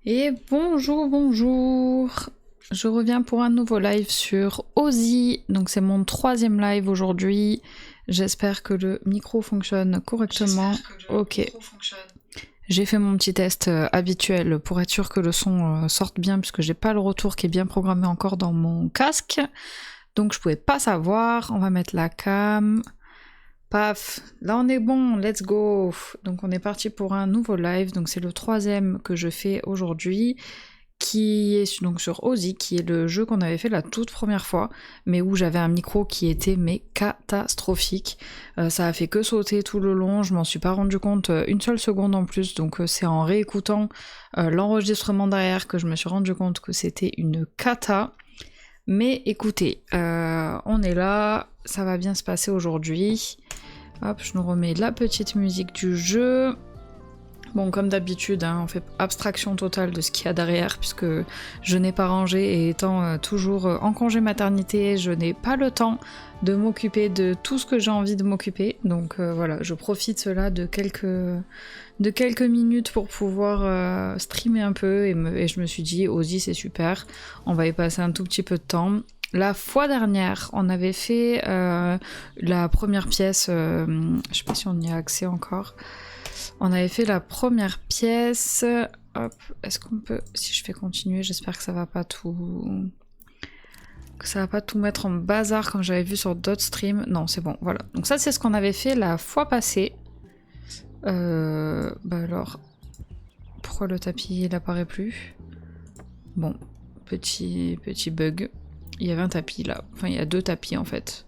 Et bonjour, bonjour. Je reviens pour un nouveau live sur Ozzy. Donc c'est mon 3e live aujourd'hui. J'espère que le micro fonctionne correctement. Ok. J'ai fait mon petit test habituel pour être sûr que le son sorte bien puisque j'ai pas le retour qui est bien programmé encore dans mon casque. Donc je pouvais pas savoir. On va mettre la cam. Paf, là on est bon, let's go. Donc on est parti pour un nouveau live, donc c'est le 3e que je fais aujourd'hui, qui est donc sur Ozzy, qui est le jeu qu'on avait fait la toute première fois, mais où j'avais un micro qui était catastrophique. Ça a fait que sauter tout le long, je m'en suis pas rendu compte une seule seconde en plus, donc c'est en réécoutant l'enregistrement derrière que je me suis rendu compte que c'était une cata. Mais écoutez, on est là, ça va bien se passer aujourd'hui. Hop, je nous remets la petite musique du jeu. Bon, comme d'habitude, hein, on fait abstraction totale de ce qu'il y a derrière, puisque je n'ai pas rangé, et étant toujours en congé maternité, je n'ai pas le temps de m'occuper de tout ce que j'ai envie de m'occuper. Donc voilà, je profite là de quelques minutes pour pouvoir streamer un peu, et je me suis dit, Ozzy c'est super, on va y passer un tout petit peu de temps. La fois dernière, on avait fait la première pièce, je sais pas si on y a accès encore. On avait fait la première pièce. Hop, est-ce qu'on peut... Si je fais continuer, j'espère que ça va pas tout... Que ça va pas tout mettre en bazar comme j'avais vu sur d'autres streams. Non, c'est bon, voilà. Donc ça, c'est ce qu'on avait fait la fois passée. Bah alors... Pourquoi le tapis, il apparaît plus? Bon, petit bug. Il y avait un tapis là. Enfin, il y a 2 tapis en fait.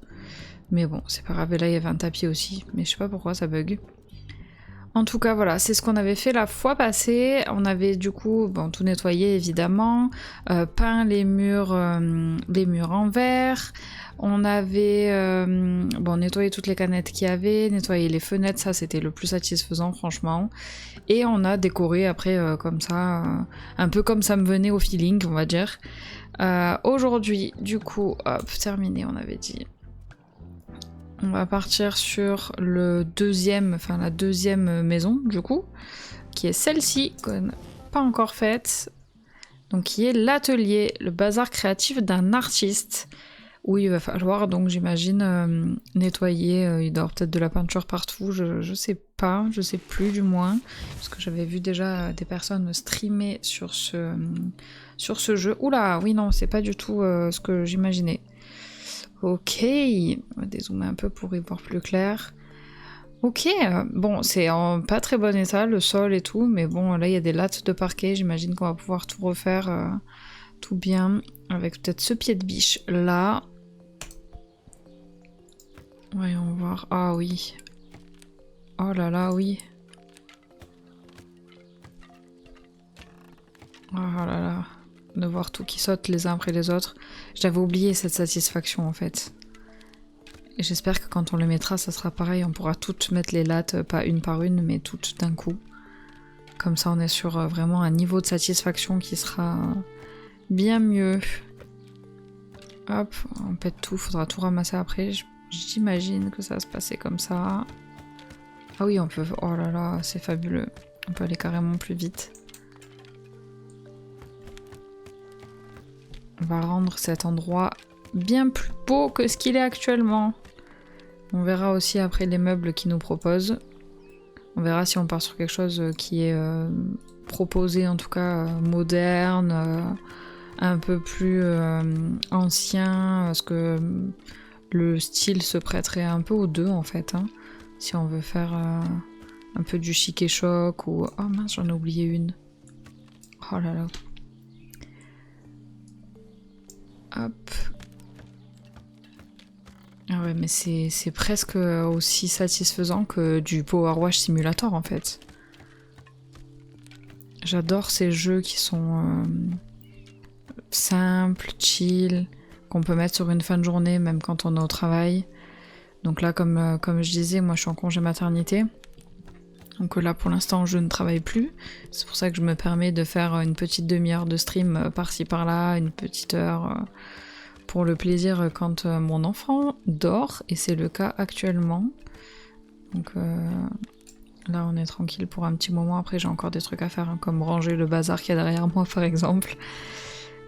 Mais bon, c'est pas grave. Et là, il y avait un tapis aussi. Mais je sais pas pourquoi ça bug. En tout cas, voilà, c'est ce qu'on avait fait la fois passée. On avait du coup, bon, tout nettoyé évidemment, peint les murs en verre. On avait bon, nettoyé toutes les canettes qu'il y avait, nettoyé les fenêtres, ça c'était le plus satisfaisant franchement. Et on a décoré après comme ça, un peu comme ça me venait au feeling, on va dire. Aujourd'hui, du coup, hop, terminé, on avait dit. On va partir sur la deuxième maison, du coup, qui est celle-ci, qu'on n'a pas encore faite. Donc, qui est l'atelier, le bazar créatif d'un artiste, où il va falloir, donc, j'imagine, nettoyer. Il doit y avoir peut-être de la peinture partout, je sais pas, je sais plus du moins, parce que j'avais vu déjà des personnes streamer sur ce jeu. Oula, oui, non, c'est pas du tout ce que j'imaginais. Ok, on va dézoomer un peu pour y voir plus clair. Ok, bon, c'est en pas très bon état, le sol et tout, mais bon, là, il y a des lattes de parquet, j'imagine qu'on va pouvoir tout refaire tout bien, avec peut-être ce pied de biche là. Voyons voir, ah oui. Oh là là, oui. Oh là là, de voir tout qui saute les uns après les autres. J'avais oublié cette satisfaction en fait. Et j'espère que quand on le mettra, ça sera pareil, on pourra toutes mettre les lattes, pas une par une, mais toutes d'un coup. Comme ça, on est sur vraiment un niveau de satisfaction qui sera bien mieux. Hop, on pète tout, faudra tout ramasser après. J'imagine que ça va se passer comme ça. Ah oui, on peut... Oh là là, c'est fabuleux. On peut aller carrément plus vite. On va rendre cet endroit bien plus beau que ce qu'il est actuellement. On verra aussi après les meubles qu'ils nous proposent. On verra si on part sur quelque chose qui est proposé, en tout cas moderne, un peu plus ancien, parce que le style se prêterait un peu aux deux en fait. Hein, si on veut faire un peu du chic et choc ou... Oh mince, j'en ai oublié une. Oh là là. Hop. Ah ouais, mais c'est presque aussi satisfaisant que du Power Wash Simulator en fait. J'adore ces jeux qui sont simples, chill, qu'on peut mettre sur une fin de journée même quand on est au travail. Donc là, comme je disais, moi je suis en congé maternité. Donc là pour l'instant je ne travaille plus. C'est pour ça que je me permets de faire une petite demi-heure de stream par-ci par-là, une petite heure... pour le plaisir quand mon enfant dort, et c'est le cas actuellement. Donc Là, on est tranquille pour un petit moment. Après, j'ai encore des trucs à faire, hein, comme ranger le bazar qu'il y a derrière moi, par exemple.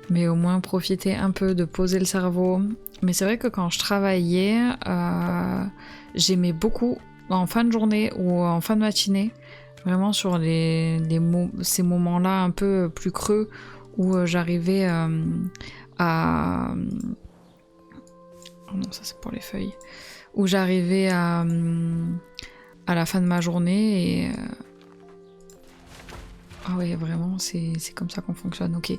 Mais au moins profiter un peu de poser le cerveau. Mais c'est vrai que quand je travaillais, j'aimais beaucoup, en fin de journée ou en fin de matinée, vraiment sur ces moments-là un peu plus creux, où j'arrivais à... Oh non, ça c'est pour les feuilles. Où j'arrivais à la fin de ma journée et... Ah ouais, vraiment, c'est comme ça qu'on fonctionne. Ok,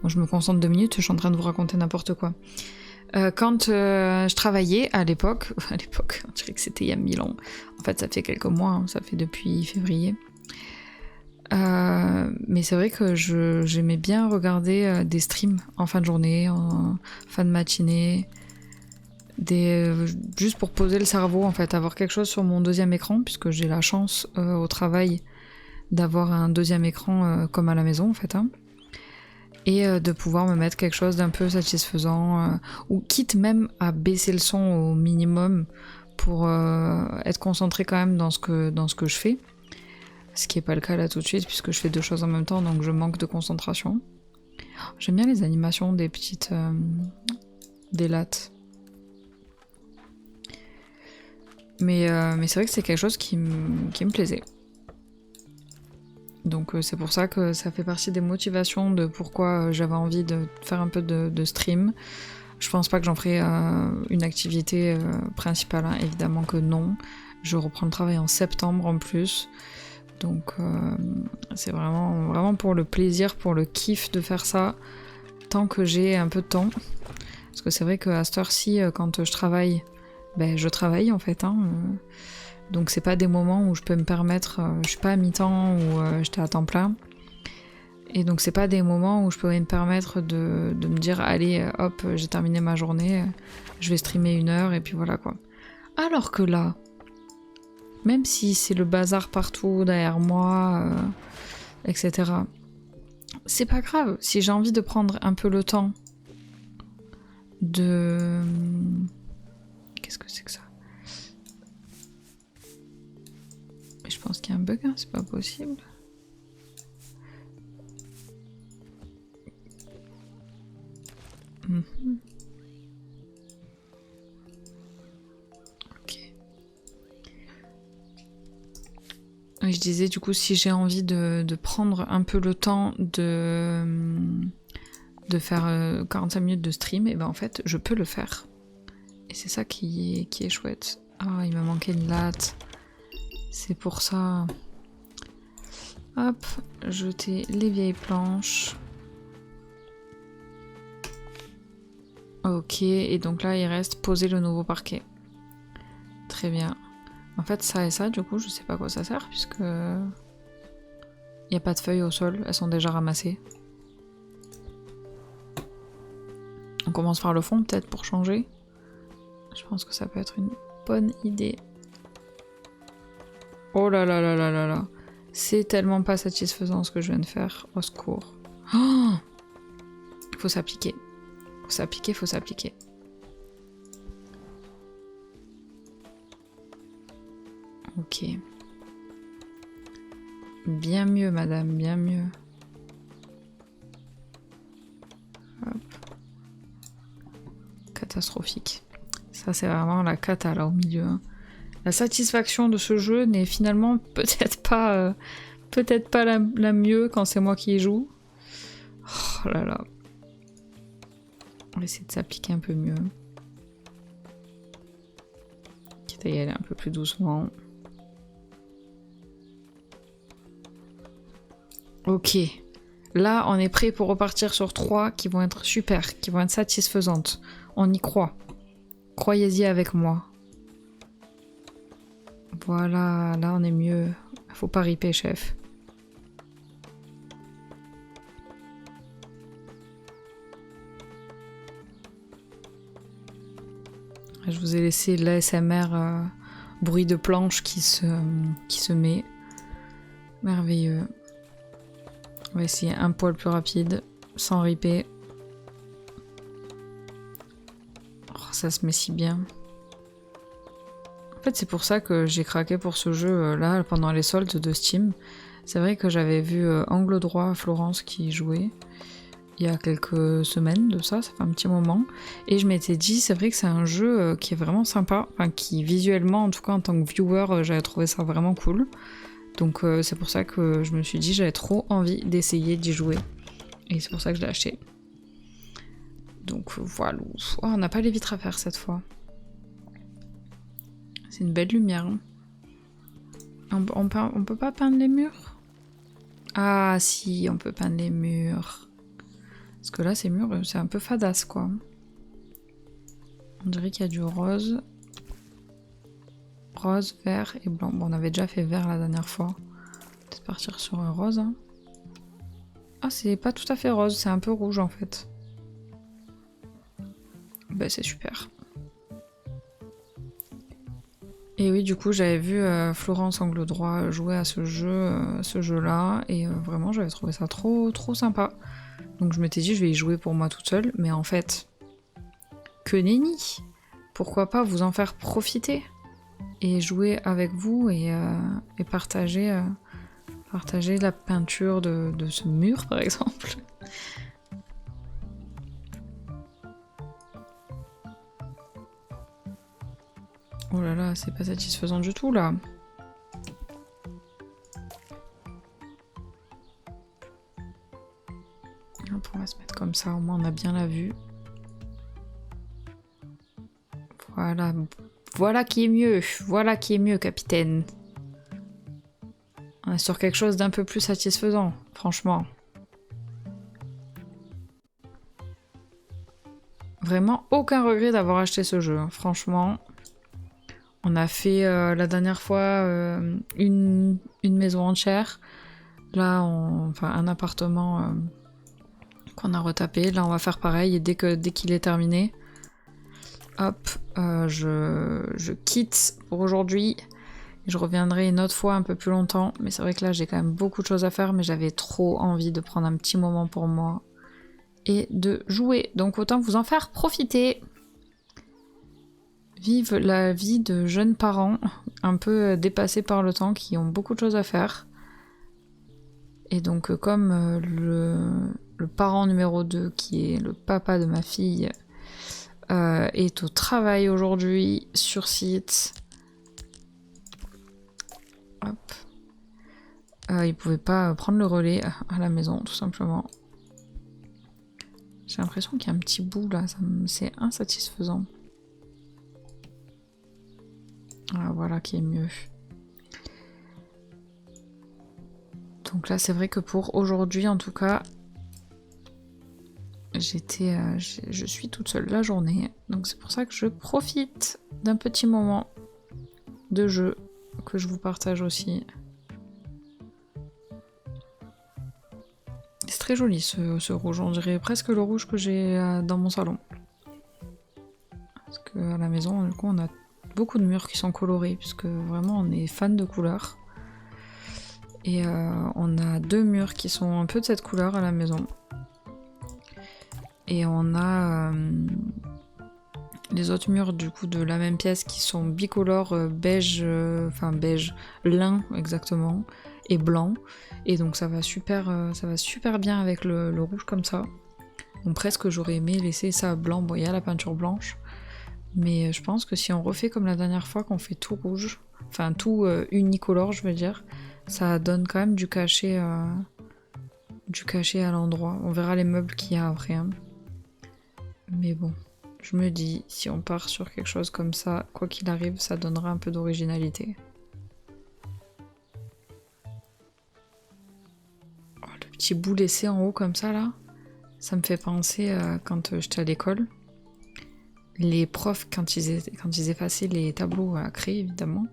bon, je me concentre 2 minutes, je suis en train de vous raconter n'importe quoi. Quand je travaillais à l'époque, on dirait que c'était il y a 1000 ans. En fait, ça fait quelques mois, hein, ça fait depuis février. Mais c'est vrai que j'aimais bien regarder des streams en fin de journée, en fin de matinée, juste pour poser le cerveau, en fait, avoir quelque chose sur mon deuxième écran, puisque j'ai la chance au travail d'avoir un deuxième écran comme à la maison, en fait, hein, et de pouvoir me mettre quelque chose d'un peu satisfaisant, ou quitte même à baisser le son au minimum pour être concentré quand même dans ce que je fais. Ce qui n'est pas le cas là tout de suite, puisque je fais 2 choses en même temps, donc je manque de concentration. J'aime bien les animations des petites... des lattes. Mais c'est vrai que c'est quelque chose qui me plaisait. Donc c'est pour ça que ça fait partie des motivations de pourquoi j'avais envie de faire un peu de stream. Je pense pas que j'en ferai une activité principale, hein. Évidemment que non. Je reprends le travail en septembre en plus. Donc c'est vraiment pour le plaisir, pour le kiff de faire ça, tant que j'ai un peu de temps. Parce que c'est vrai qu'à cette heure-ci, quand je travaille, ben je travaille en fait, hein. Donc c'est pas des moments où je peux me permettre, je suis pas à mi-temps ou j'étais à temps plein. Et donc c'est pas des moments où je peux me permettre de me dire allez hop j'ai terminé ma journée, je vais streamer 1 heure et puis voilà quoi. Alors que là, même si c'est le bazar partout derrière moi, etc. C'est pas grave, si j'ai envie de prendre un peu le temps de... Qu'est-ce que c'est que ça? Je pense qu'il y a un bug, hein, c'est pas possible. Ok. Oui, je disais du coup si j'ai envie de prendre un peu le temps de faire 45 minutes de stream, et ben en fait je peux le faire. Et c'est ça qui est chouette. Ah, il m'a manqué une latte. C'est pour ça. Hop, jeter les vieilles planches. Ok, et donc là il reste poser le nouveau parquet. Très bien. En fait ça et ça, du coup je sais pas à quoi ça sert puisque... Il n'y a pas de feuilles au sol, elles sont déjà ramassées. On commence par le fond peut-être pour changer. Je pense que ça peut être une bonne idée. Oh là là là là là là. C'est tellement pas satisfaisant ce que je viens de faire. Au secours. Oh, faut s'appliquer. Faut s'appliquer, faut s'appliquer. Ok. Bien mieux, madame, bien mieux. Hop. Catastrophique. Ça, c'est vraiment la cata, là, au milieu. Hein. La satisfaction de ce jeu n'est finalement peut-être pas la mieux quand c'est moi qui y joue. Oh là là. On va essayer de s'appliquer un peu mieux. Quitte à y aller un peu plus doucement. Ok. Là, on est prêt pour repartir sur 3 qui vont être super, qui vont être satisfaisantes. On y croit. Croyez-y avec moi. Voilà, là on est mieux. Faut pas riper, chef. Je vous ai laissé l'ASMR bruit de planche qui se met. Merveilleux. On va essayer un poil plus rapide, sans riper. Oh, ça se met si bien. En fait, c'est pour ça que j'ai craqué pour ce jeu là pendant les soldes de Steam. C'est vrai que j'avais vu Angle Droit Florence qui jouait il y a quelques semaines de ça fait un petit moment. Et je m'étais dit, c'est vrai que c'est un jeu qui est vraiment sympa, enfin qui visuellement, en tout cas en tant que viewer, j'avais trouvé ça vraiment cool. Donc c'est pour ça que je me suis dit, j'avais trop envie d'essayer d'y jouer. Et c'est pour ça que je l'ai acheté. Donc voilà. Oh, on n'a pas les vitres à faire cette fois. C'est une belle lumière. Hein. On peut pas peindre les murs? Ah si, on peut peindre les murs. Parce que là, ces murs, c'est un peu fadasse, quoi. On dirait qu'il y a du rose. Rose, vert et blanc. Bon, on avait déjà fait vert la dernière fois. Peut-être partir sur un rose. Hein. Ah, c'est pas tout à fait rose, c'est un peu rouge, en fait. Bah, c'est super. Et oui, du coup, j'avais vu Florence Angle Droit jouer à ce jeu-là, et vraiment, j'avais trouvé ça trop sympa. Donc je m'étais dit, je vais y jouer pour moi toute seule, mais en fait, que nenni! Pourquoi pas vous en faire profiter et jouer avec vous et partager la peinture de ce mur, par exemple. Oh là là, c'est pas satisfaisant du tout, là. Hop, on va se mettre comme ça, au moins on a bien la vue. Voilà. Voilà qui est mieux. Voilà qui est mieux, capitaine. On est sur quelque chose d'un peu plus satisfaisant, franchement. Vraiment aucun regret d'avoir acheté ce jeu, hein. Franchement. On a fait la dernière fois une maison entière. Là, enfin un appartement qu'on a retapé. Là, on va faire pareil. Et dès qu'il est terminé, hop, je quitte pour aujourd'hui. Je reviendrai une autre fois un peu plus longtemps. Mais c'est vrai que là, j'ai quand même beaucoup de choses à faire. Mais j'avais trop envie de prendre un petit moment pour moi et de jouer. Donc autant vous en faire profiter. Vivent la vie de jeunes parents, un peu dépassés par le temps, qui ont beaucoup de choses à faire. Et donc comme le parent numéro 2, qui est le papa de ma fille, est au travail aujourd'hui, sur site, hop, il pouvait pas prendre le relais à la maison, tout simplement. J'ai l'impression qu'il y a un petit bout là, c'est insatisfaisant. Ah, voilà qui est mieux. Donc là, c'est vrai que pour aujourd'hui, en tout cas, je suis toute seule la journée. Donc c'est pour ça que je profite d'un petit moment de jeu que je vous partage aussi. C'est très joli ce rouge, on dirait presque le rouge que j'ai dans mon salon. Parce qu'à la maison, du coup, on a beaucoup de murs qui sont colorés, puisque vraiment on est fan de couleurs. Et on a 2 murs qui sont un peu de cette couleur à la maison. Et on a les autres murs du coup de la même pièce qui sont bicolores beige, enfin beige, lin exactement, et blanc. Et donc ça va super bien avec le rouge comme ça. Donc presque j'aurais aimé laisser ça blanc. Bon, il y a la peinture blanche. Mais je pense que si on refait comme la dernière fois qu'on fait tout rouge, enfin tout unicolore je veux dire, ça donne quand même du cachet à l'endroit. On verra les meubles qu'il y a après. Hein. Mais bon, je me dis, si on part sur quelque chose comme ça, quoi qu'il arrive, ça donnera un peu d'originalité. Oh, le petit bout laissé en haut comme ça là, ça me fait penser quand j'étais à l'école. Les profs, quand ils effaçaient les tableaux à créer, évidemment,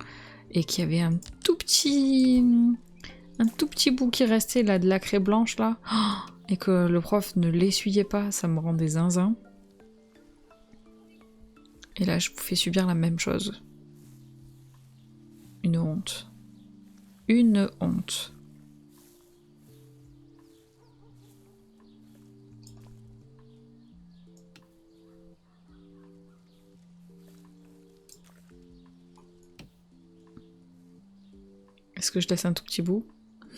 et qu'il y avait un tout petit bout qui restait là de la craie blanche là, et que le prof ne l'essuyait pas, ça me rendait zinzin. Et là, je vous fais subir la même chose. Une honte. Une honte. Est-ce que je laisse un tout petit bout?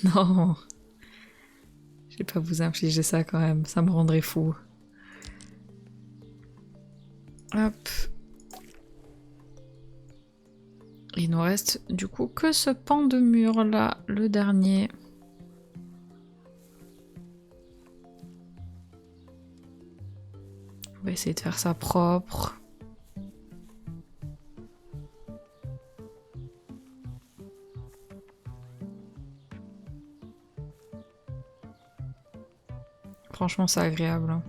Non. Je vais pas vous infliger ça quand même, ça me rendrait fou. Hop. Il nous reste du coup que ce pan de mur là, le dernier. On va essayer de faire ça propre. Franchement, c'est agréable. Hein.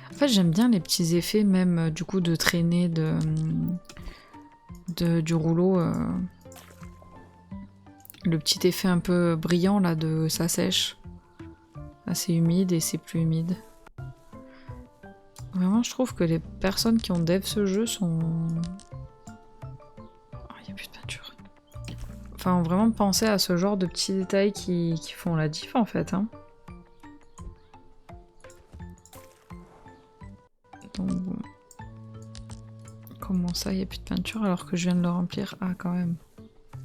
En fait, j'aime bien les petits effets, même du coup, de traîner du rouleau. Le petit effet un peu brillant là de ça sèche. Là, c'est humide et c'est plus humide. Vraiment, je trouve que les personnes qui ont dev ce jeu sont... Oh, il n'y a plus de peinture. Enfin, ont vraiment pensé à ce genre de petits détails qui font la diff en fait. Hein. Donc bon. Comment ça, il n'y a plus de peinture alors que je viens de le remplir? Ah, quand même.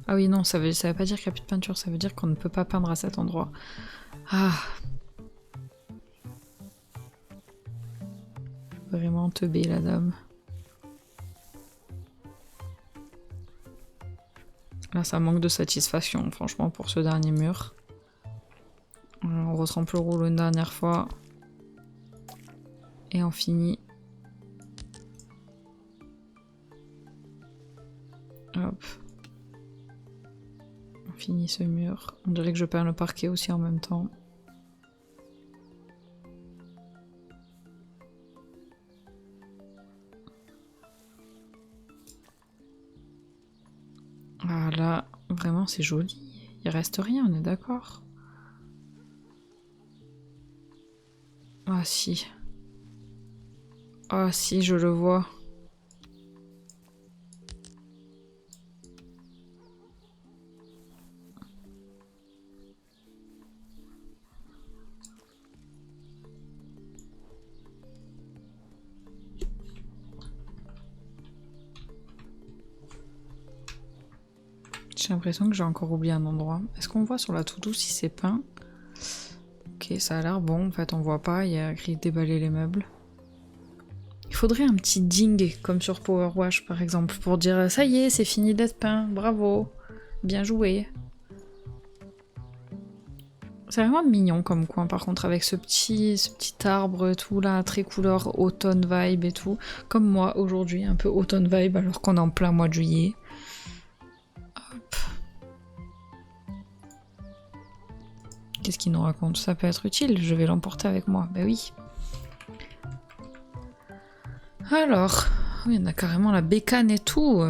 Ah oui, non, ça veut pas dire qu'il n'y a plus de peinture, ça veut dire qu'on ne peut pas peindre à cet endroit. Ah. Vraiment teubé, la dame. Là, ça manque de satisfaction, franchement, pour ce dernier mur. On retrempe le rouleau une dernière fois. Et on finit. Hop. On finit ce mur. On dirait que je peins le parquet aussi en même temps. Ah là, vraiment c'est joli. Il reste rien, on est d'accord? Ah si. Ah si, je le vois. J'ai l'impression que j'ai encore oublié un endroit. Est-ce qu'on voit sur la to-do si c'est peint? Ok, ça a l'air bon. En fait, on voit pas. Il y a écrit déballer les meubles. Il faudrait un petit ding, comme sur Power Wash par exemple, pour dire ça y est, c'est fini d'être peint. Bravo. Bien joué. C'est vraiment mignon comme coin par contre, avec ce petit arbre tout là, très couleur automne vibe et tout. Comme moi aujourd'hui, un peu automne vibe alors qu'on est en plein mois de juillet. Hop. Qu'est-ce qu'il nous raconte? Ça peut être utile, je vais l'emporter avec moi. Ben oui. Alors, oui, on a carrément la bécane et tout.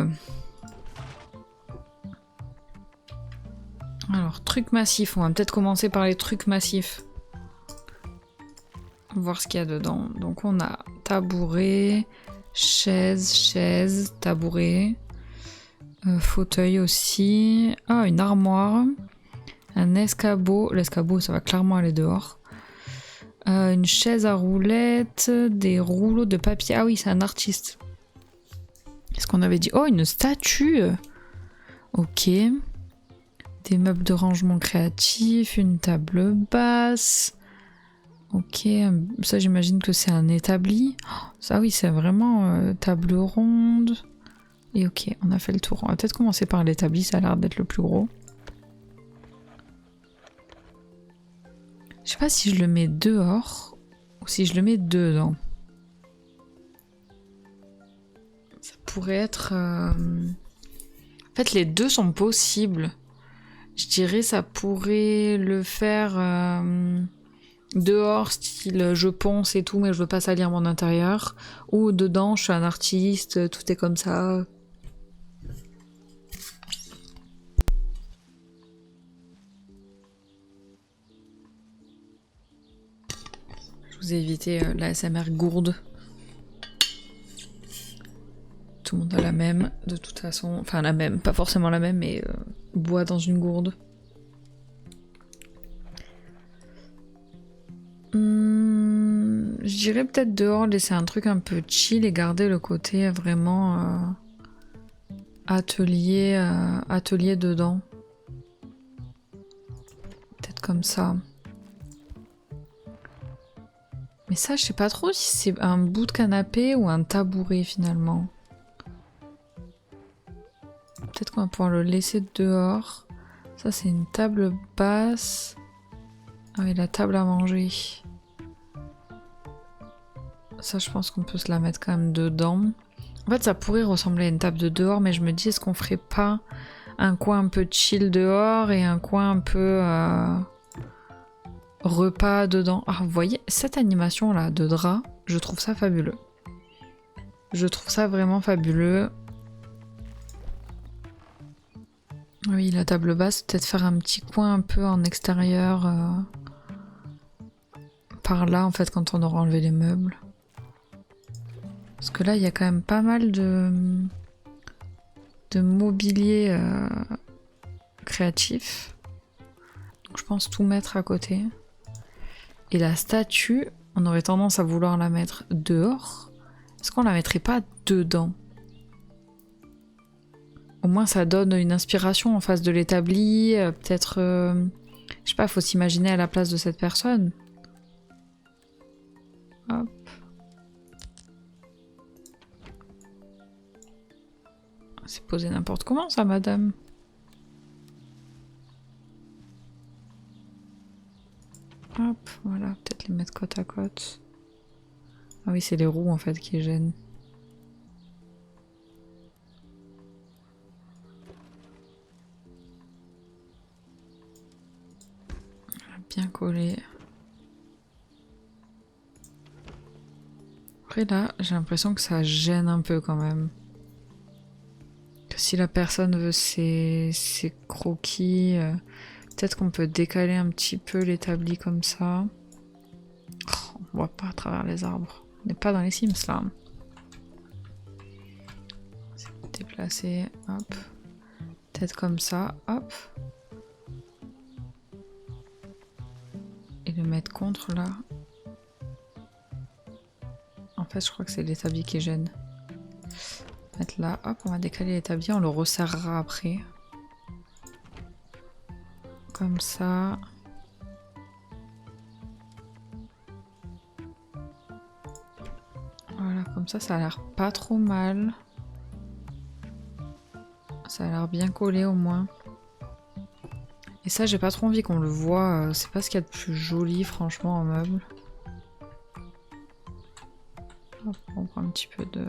Alors, trucs massifs, on va peut-être commencer par les trucs massifs. Voir ce qu'il y a dedans. Donc on a tabouret, chaise, tabouret, fauteuil aussi. Ah, une armoire, un escabeau. L'escabeau, ça va clairement aller dehors. Une chaise à roulettes, des rouleaux de papier. Ah oui, c'est un artiste. Qu'est-ce qu'on avait dit? Oh, une statue. Ok. Des meubles de rangement créatif, une table basse. Ok, ça j'imagine que c'est un établi. Oh, ça oui, c'est vraiment table ronde. Et ok, on a fait le tour. On va peut-être commencer par l'établi, ça a l'air d'être le plus gros. Je sais pas si je le mets dehors ou si je le mets dedans. Ça pourrait être... En fait, les deux sont possibles. Je dirais ça pourrait le faire dehors, style je ponce et tout, mais je veux pas salir mon intérieur. Ou dedans, je suis un artiste, tout est comme ça. Je vous ai évité la ASMR gourde. Tout le monde a la même, de toute façon. Enfin, la même, pas forcément la même, mais bois dans une gourde. Je dirais peut-être dehors, laisser un truc un peu chill et garder le côté vraiment atelier dedans. comme ça. Mais ça, je sais pas trop si c'est un bout de canapé ou un tabouret finalement. Peut-être qu'on va pouvoir le laisser dehors. Ça, c'est une table basse. Ah oui, la table à manger. Ça, je pense qu'on peut se la mettre quand même dedans. En fait, ça pourrait ressembler à une table de dehors, mais je me dis, est-ce qu'on ferait pas un coin un peu chill dehors et un coin un peu repas dedans? Ah, vous voyez, cette animation-là de drap, je trouve ça fabuleux. Je trouve ça vraiment fabuleux. Oui, la table basse, peut-être faire un petit coin un peu en extérieur. Par là, en fait, quand on aura enlevé les meubles. Parce que là, il y a quand même pas mal de mobilier créatif. Donc, je pense tout mettre à côté. Et la statue, on aurait tendance à vouloir la mettre dehors. Est-ce qu'on la mettrait pas dedans? Au moins, ça donne une inspiration en face de l'établi. Peut-être, je sais pas, faut s'imaginer à la place de cette personne. Hop. C'est posé n'importe comment ça, madame. Hop, voilà, peut-être les mettre côte à côte. Ah oui, c'est les roues en fait qui gênent. Bien collé. Après là, j'ai l'impression que ça gêne un peu quand même. Que si la personne veut ses croquis, peut-être qu'on peut décaler un petit peu l'établi comme ça. Oh, on voit pas à travers les arbres. On n'est pas dans les Sims là. Déplacer, hop. Peut-être comme ça, hop. Et le mettre contre là. En fait, je crois que c'est l'établi qui gêne. Mettre là, hop, on va décaler l'établi, on le resserrera après. Comme ça. Voilà, comme ça a l'air pas trop mal. Ça a l'air bien collé au moins. Et ça, j'ai pas trop envie qu'on le voit. C'est pas ce qu'il y a de plus joli, franchement, en meuble. Hop, on prend un petit peu de...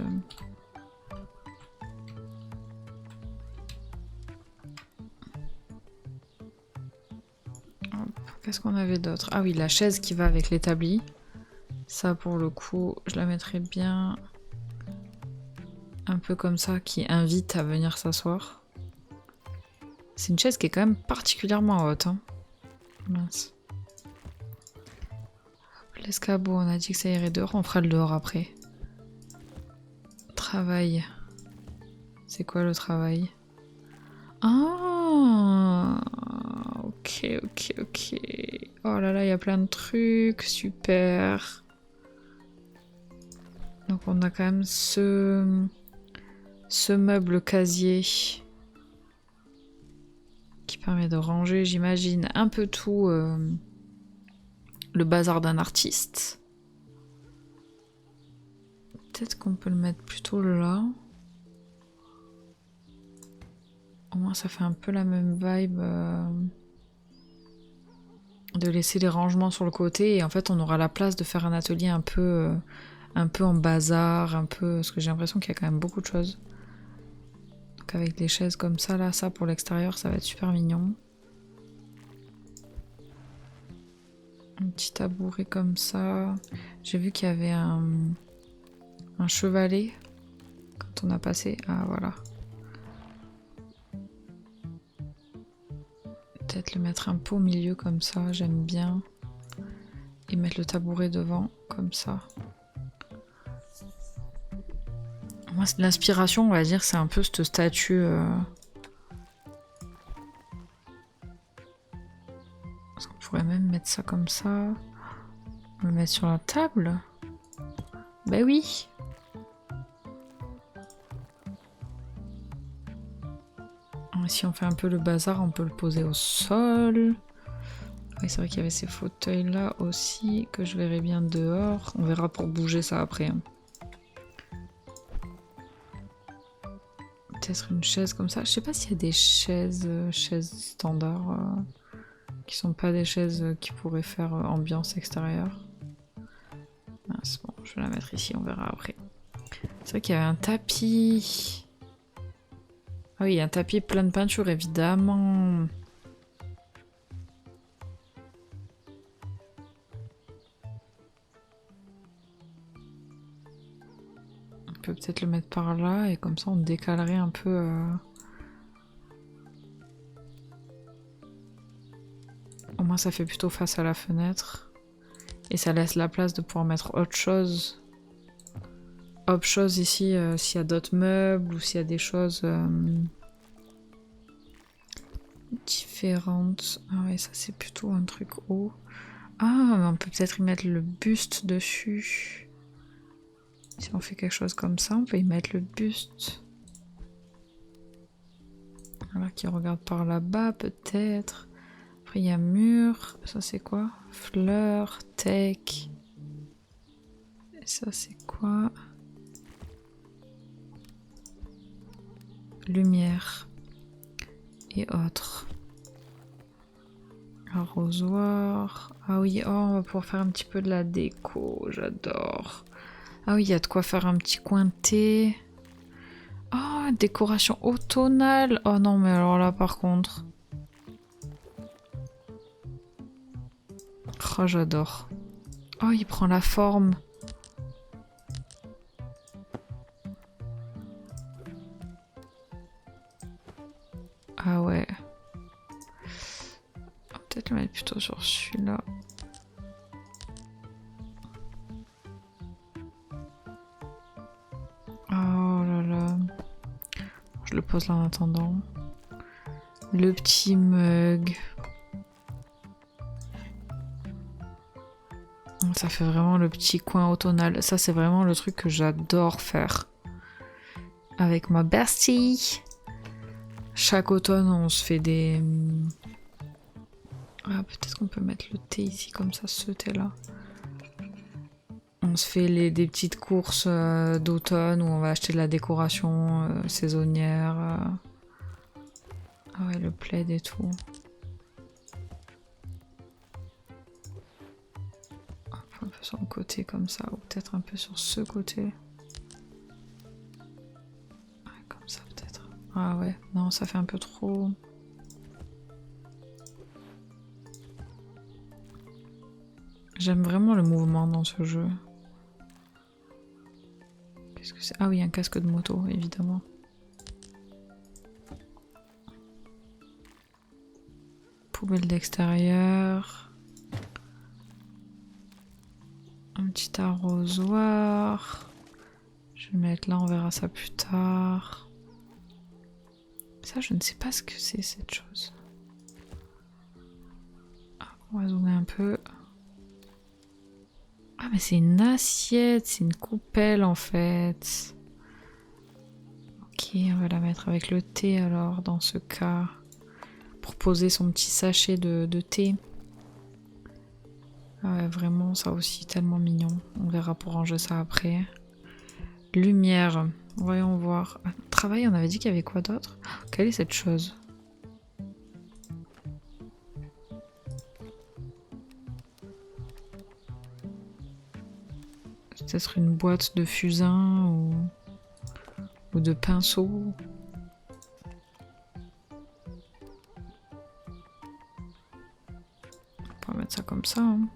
Qu'est-ce qu'on avait d'autre? Ah oui, la chaise qui va avec l'établi. Ça, pour le coup, je la mettrais bien... un peu comme ça, qui invite à venir s'asseoir. C'est une chaise qui est quand même particulièrement haute. Hein. Mince. L'escabeau, on a dit que ça irait dehors, on fera le dehors après. Travail. C'est quoi le travail? Ah, ok. Oh là là, il y a plein de trucs, super. Donc on a quand même ce meuble casier qui permet de ranger, j'imagine, un peu tout le bazar d'un artiste. Peut-être qu'on peut le mettre plutôt là. Au moins ça fait un peu la même vibe de laisser les rangements sur le côté et en fait on aura la place de faire un atelier un peu en bazar, un peu... parce que j'ai l'impression qu'il y a quand même beaucoup de choses. Donc avec des chaises comme ça, là, ça pour l'extérieur, ça va être super mignon. Un petit tabouret comme ça. J'ai vu qu'il y avait un chevalet quand on a passé. Ah voilà. Peut-être le mettre un peu au milieu comme ça, j'aime bien. Et mettre le tabouret devant, comme ça. Moi, l'inspiration, on va dire, c'est un peu cette statue. Parce qu'on pourrait même mettre ça comme ça. Le mettre sur la table. Bah oui. Si on fait un peu le bazar, on peut le poser au sol. Oui, c'est vrai qu'il y avait ces fauteuils là aussi que je verrai bien dehors. On verra pour bouger ça après. Hein. Peut-être une chaise comme ça. Je sais pas s'il y a des chaises standards qui sont pas des chaises qui pourraient faire ambiance extérieure. Ah, c'est bon, je vais la mettre ici, on verra après. C'est vrai qu'il y avait un tapis. Ah oui, il y a un tapis plein de peinture évidemment. On peut peut-être le mettre par là et comme ça on décalerait un peu. Au moins ça fait plutôt face à la fenêtre. Et ça laisse la place de pouvoir mettre autre chose. Autre chose ici, s'il y a d'autres meubles ou s'il y a des choses différentes. Ah ouais, ça c'est plutôt un truc haut. Ah, mais on peut peut-être y mettre le buste dessus. Si on fait quelque chose comme ça, on peut y mettre le buste. Voilà, qui regarde par là-bas peut-être. Après il y a mur. Ça c'est quoi? Fleurs, tech. Et ça c'est quoi? Lumière. Et autres. Arrosoir. Ah oui, oh, on va pouvoir faire un petit peu de la déco. J'adore. Ah oui, il y a de quoi faire un petit coin de thé. Oh, décoration automnale. Oh non, mais alors là, par contre. Oh, j'adore. Oh, il prend la forme. Ah ouais. On va peut-être le mettre plutôt sur celui-là. Oh là là. Je le pose là en attendant. Le petit mug. Ça fait vraiment le petit coin automnal. Ça, c'est vraiment le truc que j'adore faire. Avec ma bestie. Chaque automne, on se fait des... Ah, peut-être qu'on peut mettre le thé ici, comme ça, ce thé-là. On se fait des petites courses d'automne où on va acheter de la décoration saisonnière. Ah ouais, le plaid et tout. Un peu sur le côté comme ça, ou peut-être un peu sur ce côté. Ouais, comme ça peut-être. Ah ouais, non, ça fait un peu trop... J'aime vraiment le mouvement dans ce jeu. Qu'est-ce que c'est? Ah oui, un casque de moto, évidemment. Poubelle d'extérieur. Un petit arrosoir. Je vais le mettre là, on verra ça plus tard. Ça, je ne sais pas ce que c'est cette chose. Ah, on va zoomer un peu. Ah, mais c'est une assiette, c'est une coupelle en fait. Ok, on va la mettre avec le thé alors, dans ce cas. Pour poser son petit sachet de thé. Ah ouais, vraiment, ça aussi, tellement mignon. On verra pour ranger ça après. Lumière, voyons voir. Ah, travail, on avait dit qu'il y avait quoi d'autre? Quelle est cette chose? Peut-être une boîte de fusain ou de pinceaux. On va mettre ça comme ça. Hein.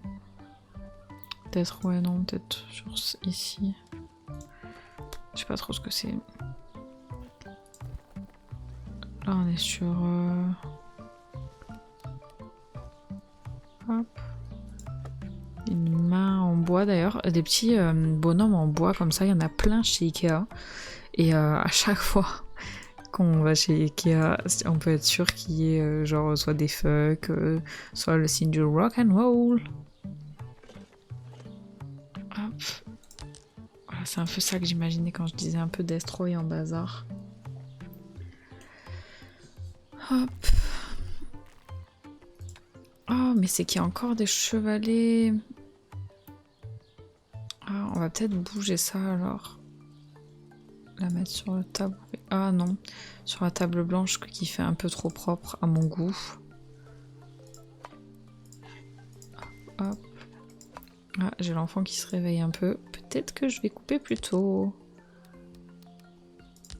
Peut-être, ouais, non, peut-être ici. Je sais pas trop ce que c'est. Là, on est sur... Hop. Une main en bois d'ailleurs. Des petits bonhommes en bois comme ça, il y en a plein chez Ikea. Et à chaque fois qu'on va chez Ikea, on peut être sûr qu'il y ait genre soit des fucks, soit le signe du rock and roll. Hop. Voilà, c'est un peu ça que j'imaginais quand je disais un peu Destroy en bazar. Hop. Oh, Mais c'est qu'il y a encore des chevalets. Ah, on va peut-être bouger ça alors. La mettre sur le tabouret. Ah non, sur la table blanche qui fait un peu trop propre à mon goût. Hop. Ah, j'ai l'enfant qui se réveille un peu. Peut-être que je vais couper plus tôt.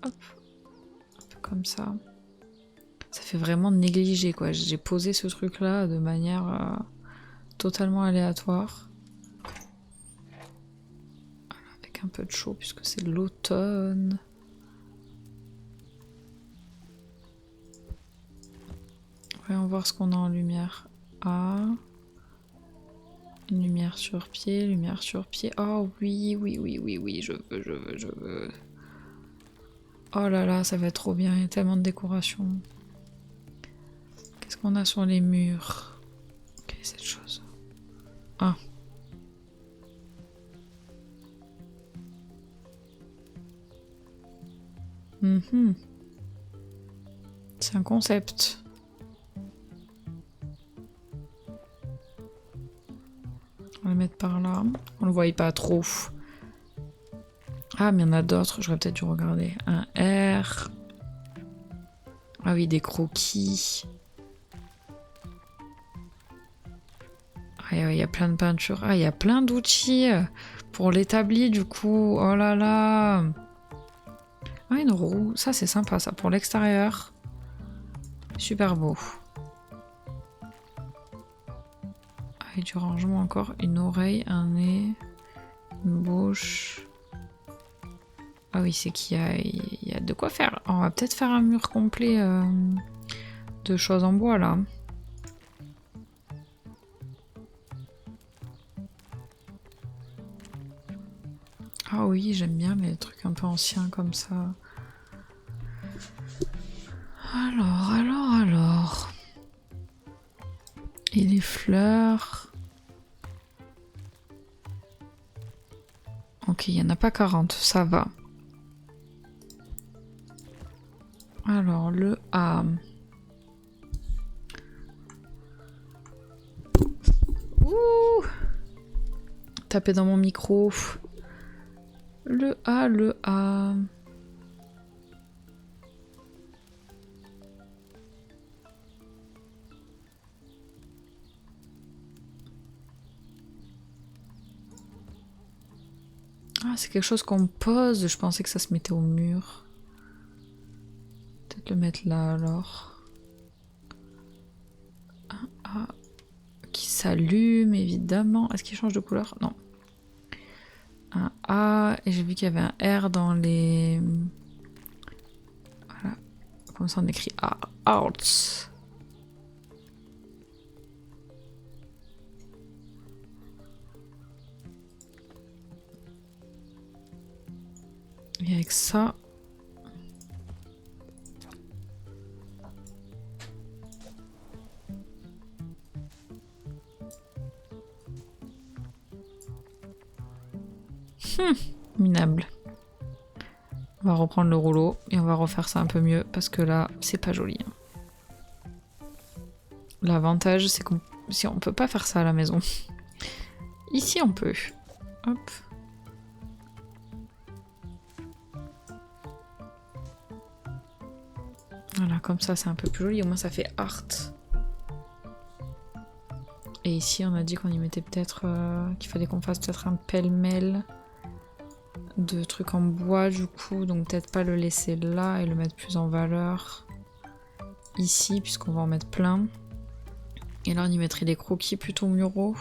Hop. Un peu comme ça. Ça fait vraiment négligé quoi. J'ai posé ce truc là de manière totalement aléatoire. Avec un peu de chaud puisque c'est l'automne. Voyons voir ce qu'on a en lumière. Ah. Une lumière sur pied, lumière sur pied. Oh oui, oui, oui, oui, oui, je veux, je veux, je veux. Oh là là, ça va être trop bien, il y a tellement de décoration. Qu'est-ce qu'on a sur les murs? Quelle est cette chose? Ah. C'est un concept. On va le mettre par là. On le voyait pas trop. Ah, mais il y en a d'autres, j'aurais peut-être dû regarder. Un R. Ah oui, des croquis. Ah, il y a plein de peintures. Ah, il y a plein d'outils pour l'établi, du coup. Oh là là. Ah, une roue. Ça, c'est sympa, ça, pour l'extérieur. Super beau. Ah, et du rangement encore. Une oreille, un nez, une bouche. Ah oui, c'est qu'il y a de quoi faire. On va peut-être faire un mur complet de choses en bois, là. Ah oui, j'aime bien les trucs un peu anciens comme ça. Alors. Et les fleurs. Ok, il n'y en a pas 40, ça va. Alors, le A. Ouh! Taper dans mon micro. Le A, le A. Ah, c'est quelque chose qu'on pose. Je pensais que ça se mettait au mur. Peut-être le mettre là alors. Un A qui s'allume évidemment. Est-ce qu'il change de couleur? Non. Un A. Et j'ai vu qu'il y avait un R dans les... Voilà. Comme ça on écrit A. Arts. Et avec ça... minable. On va reprendre le rouleau et on va refaire ça un peu mieux parce que là, c'est pas joli. L'avantage, c'est qu'on si on peut pas faire ça à la maison. Ici, on peut. Hop. Voilà, comme ça, c'est un peu plus joli. Au moins, ça fait art. Et ici, on a dit qu'on y mettait peut-être... qu'il fallait qu'on fasse peut-être un pêle-mêle de trucs en bois, du coup. Donc, peut-être pas le laisser là et le mettre plus en valeur ici, puisqu'on va en mettre plein. Et là, on y mettrait des croquis plutôt muraux.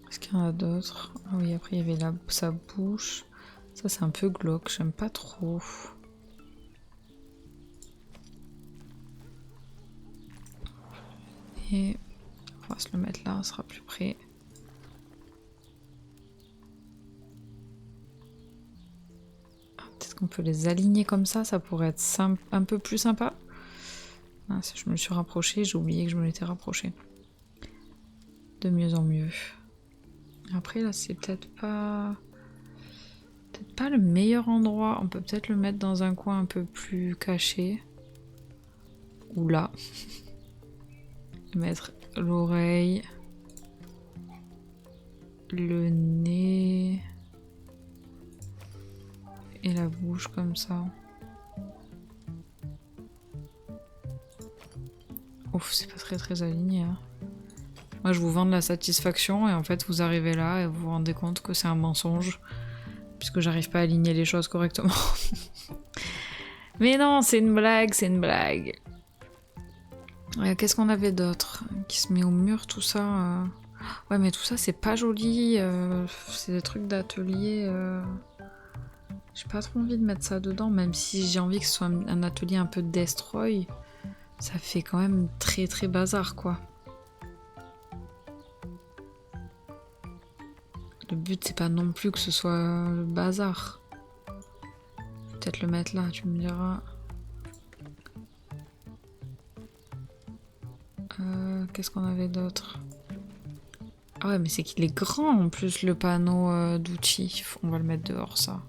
Est-ce qu'il y en a d'autres? Ah oui, après il y avait sa bouche. Ça c'est un peu glauque, j'aime pas trop. Et on va se le mettre là, on sera plus près. Peut-être qu'on peut les aligner comme ça pourrait être un peu plus sympa. Ah, je me suis rapprochée, j'ai oublié que je me l'étais rapprochée. De mieux en mieux. Après là c'est peut-être pas le meilleur endroit. On peut peut-être le mettre dans un coin un peu plus caché. Ou là. Mettre l'oreille. Le nez. Et la bouche comme ça. Ouf, c'est pas très aligné. Hein. Moi je vous vends de la satisfaction et en fait vous arrivez là et vous vous rendez compte que c'est un mensonge. Puisque j'arrive pas à aligner les choses correctement. Mais non, c'est une blague, c'est une blague. Qu'est-ce qu'on avait d'autre qui se met au mur, tout ça Ouais, mais tout ça, c'est pas joli. C'est des trucs d'atelier. J'ai pas trop envie de mettre ça dedans, même si j'ai envie que ce soit un atelier un peu destroy. Ça fait quand même très bazar, quoi. Le but, c'est pas non plus que ce soit le bazar. Peut-être le mettre là, tu me diras. Qu'est-ce qu'on avait d'autre? Ah ouais, mais c'est qu'il est grand en plus le panneau d'outils. On va le mettre dehors, ça.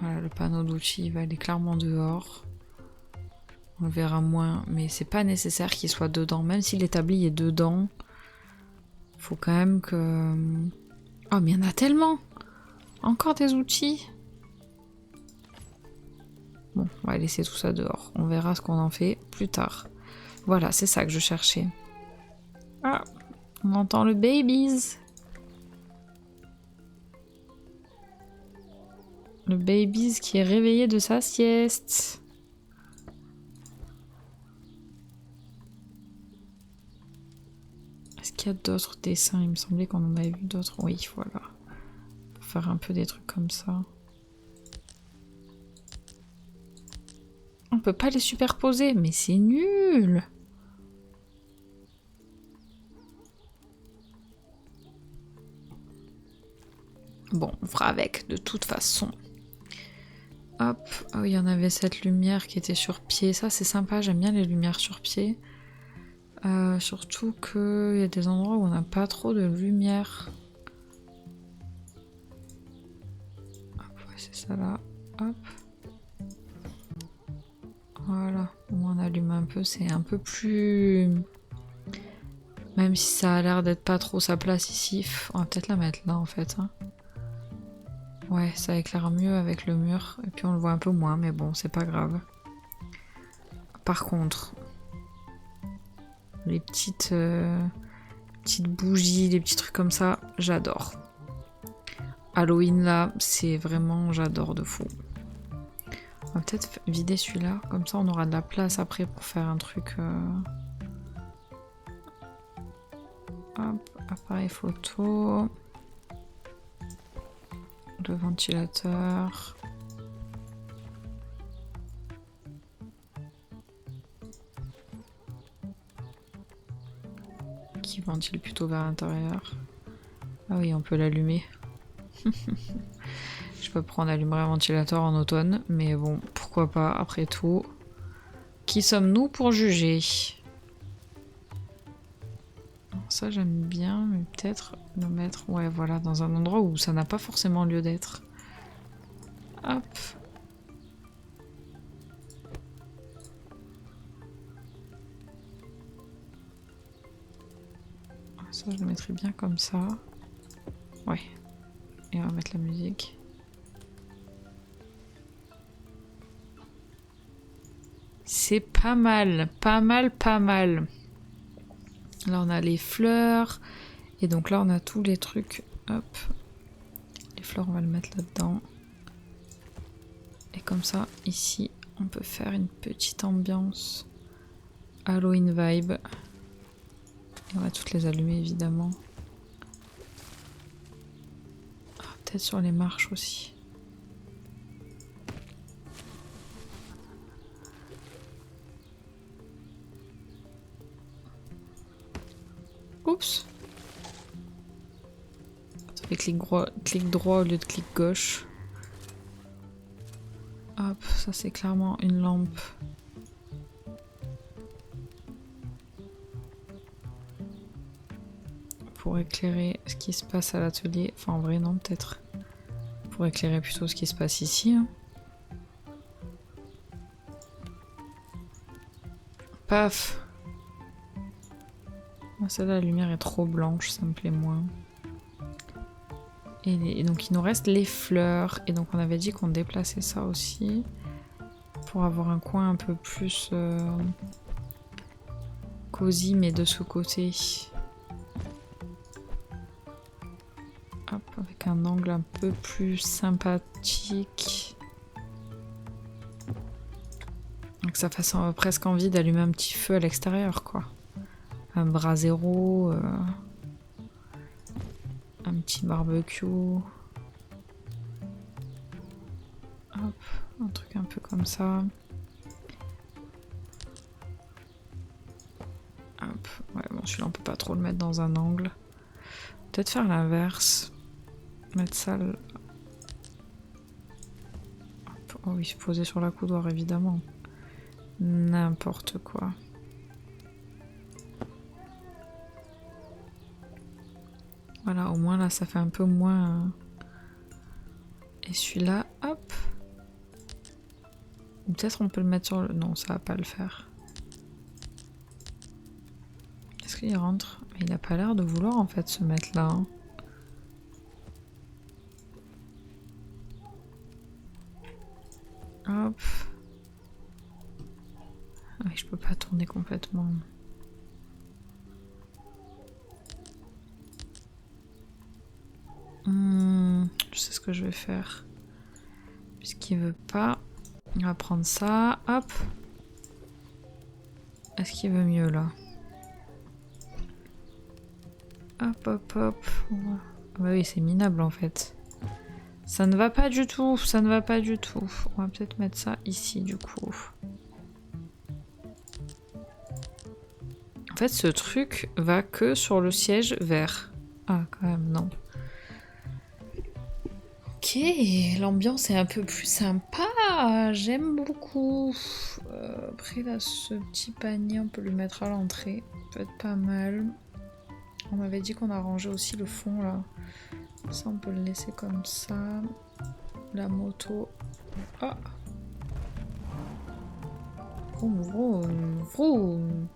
Voilà, le panneau d'outils, il va aller clairement dehors. On le verra moins, mais c'est pas nécessaire qu'il soit dedans. Même si l'établi est dedans, faut quand même que... Oh, mais il y en a tellement! Encore des outils! Bon, on va laisser tout ça dehors. On verra ce qu'on en fait plus tard. Voilà, c'est ça que je cherchais. Ah, on entend le babies. Le babies qui est réveillé de sa sieste. Est-ce qu'il y a d'autres dessins? Il me semblait qu'on en avait vu d'autres. Oui, voilà. Pour faire un peu des trucs comme ça. On peut pas les superposer, mais c'est nul! Bon, on fera avec, de toute façon. Hop, oh, il y en avait cette lumière qui était sur pied. Ça, c'est sympa, j'aime bien les lumières sur pied. Surtout qu'il y a des endroits où on n'a pas trop de lumière. Hop, ouais, c'est ça là. Hop. Voilà, on allume un peu, c'est un peu plus... Même si ça a l'air d'être pas trop sa place ici, on va peut-être la mettre là en fait. Hein. Ouais, ça éclaire mieux avec le mur, et puis on le voit un peu moins, mais bon, c'est pas grave. Par contre, les petites bougies, les petits trucs comme ça, j'adore. Halloween là, c'est vraiment, j'adore de fou. On va peut-être vider celui-là, comme ça on aura de la place après pour faire un truc... Hop, appareil photo... Le ventilateur... Qui ventile plutôt vers l'intérieur. Ah oui, on peut l'allumer. Je sais pas pourquoi on allumerait un ventilateur en automne, mais bon, pourquoi pas, après tout. Qui sommes-nous pour juger? Ça j'aime bien, mais peut-être le mettre, ouais voilà, dans un endroit où ça n'a pas forcément lieu d'être. Hop. Ça je le mettrai bien comme ça. Ouais. Et on va mettre la musique. C'est pas mal, pas mal, pas mal. Là on a les fleurs. Et donc là on a tous les trucs. Hop. Les fleurs on va le mettre là-dedans. Et comme ça, ici, on peut faire une petite ambiance Halloween vibe. Et on va toutes les allumer évidemment. Ah, peut-être sur les marches aussi. Oups. Ça fait clic droit au lieu de clic gauche. Hop, ça c'est clairement une lampe. Pour éclairer ce qui se passe à l'atelier. Enfin en vrai non peut-être. Pour éclairer plutôt ce qui se passe ici. Hein. Paf. Celle-là la lumière est trop blanche, ça me plaît moins. Et donc il nous reste les fleurs. Et donc on avait dit qu'on déplaçait ça aussi. Pour avoir un coin un peu plus cosy mais de ce côté. Hop, avec un angle un peu plus sympathique. Donc ça fasse presque envie d'allumer un petit feu à l'extérieur quoi. Un brasero, un petit barbecue. Hop, un truc un peu comme ça. Hop, ouais bon celui-là on peut pas trop le mettre dans un angle. Peut-être faire l'inverse. Mettre ça... Oh oui, poser sur la coudoir évidemment. N'importe quoi. Voilà, au moins là ça fait un peu moins... Et celui-là, hop. Ou peut-être on peut le mettre sur le... Non, ça va pas le faire. Est-ce qu'il rentre? Il a pas l'air de vouloir en fait se mettre là. Hein. Hop. Ah oui, je peux pas tourner complètement. Je sais ce que je vais faire. Puisqu'il veut pas. On va prendre ça. Hop. Est-ce qu'il veut mieux là? Hop, hop, hop. Ah bah oui, c'est minable en fait. Ça ne va pas du tout, ça ne va pas du tout. On va peut-être mettre ça ici du coup. En fait, ce truc va que sur le siège vert. Ah, quand même, non. Ok, l'ambiance est un peu plus sympa. J'aime beaucoup. Après, là, ce petit panier, on peut le mettre à l'entrée. Ça peut être pas mal. On avait dit qu'on a rangé aussi le fond, là. Ça, on peut le laisser comme ça. La moto. Ah! Vroom, vroom, vroom.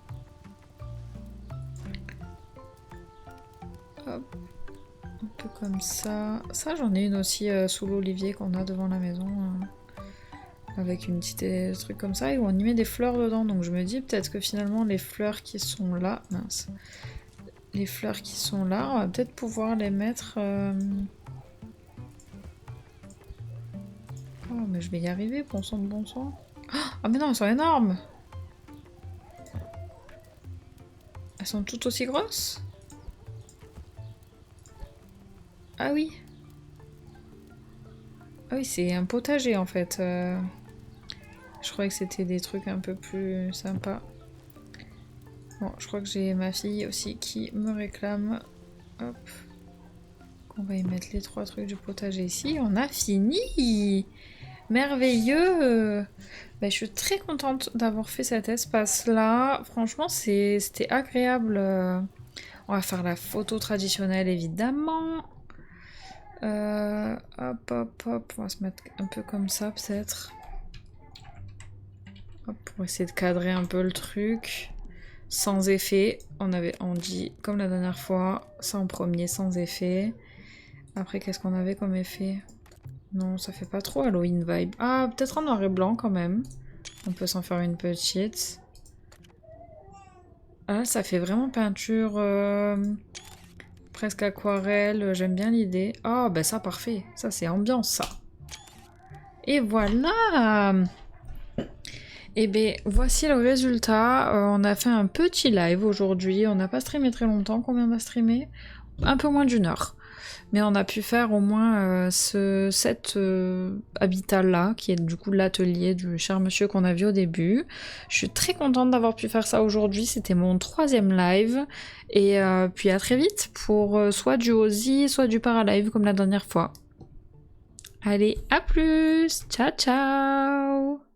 Hop. Un peu comme ça. Ça, j'en ai une aussi sous l'olivier qu'on a devant la maison. Avec une petite truc comme ça. Et où on y met des fleurs dedans. Donc je me dis peut-être que finalement, les fleurs qui sont là... Mince. Les fleurs qui sont là, on va peut-être pouvoir les mettre... Oh, mais je vais y arriver, bon sang de bon sang. Ah, mais non, elles sont énormes! Elles sont toutes aussi grosses? Ah oui! Ah oui, c'est un potager en fait. Je croyais que c'était des trucs un peu plus sympas. Bon, je crois que j'ai ma fille aussi qui me réclame. Hop. On va y mettre les 3 trucs du potager ici. On a fini! Merveilleux! Ben, je suis très contente d'avoir fait cet espace-là. Franchement, c'était agréable. On va faire la photo traditionnelle, évidemment. Hop, hop, hop. On va se mettre un peu comme ça, peut-être. Hop, pour essayer de cadrer un peu le truc. Sans effet. On dit, comme la dernière fois, ça en premier, sans effet. Après, qu'est-ce qu'on avait comme effet? Non, ça fait pas trop Halloween vibe. Ah, peut-être en noir et blanc quand même. On peut s'en faire une petite. Ah, ça fait vraiment peinture presque aquarelle. J'aime bien l'idée. Ah, bah ça, parfait. Ça, c'est ambiance, ça. Et voilà! Et bien, voici le résultat. On a fait un petit live aujourd'hui. On n'a pas streamé très longtemps. Combien on a streamé? Un peu moins d'1 heure. mais on a pu faire au moins cet habitat-là, qui est du coup l'atelier du cher monsieur qu'on a vu au début. Je suis très contente d'avoir pu faire ça aujourd'hui, c'était mon 3e live, et puis à très vite pour soit du Ozzy, soit du Paralive comme la dernière fois. Allez, à plus! Ciao ciao!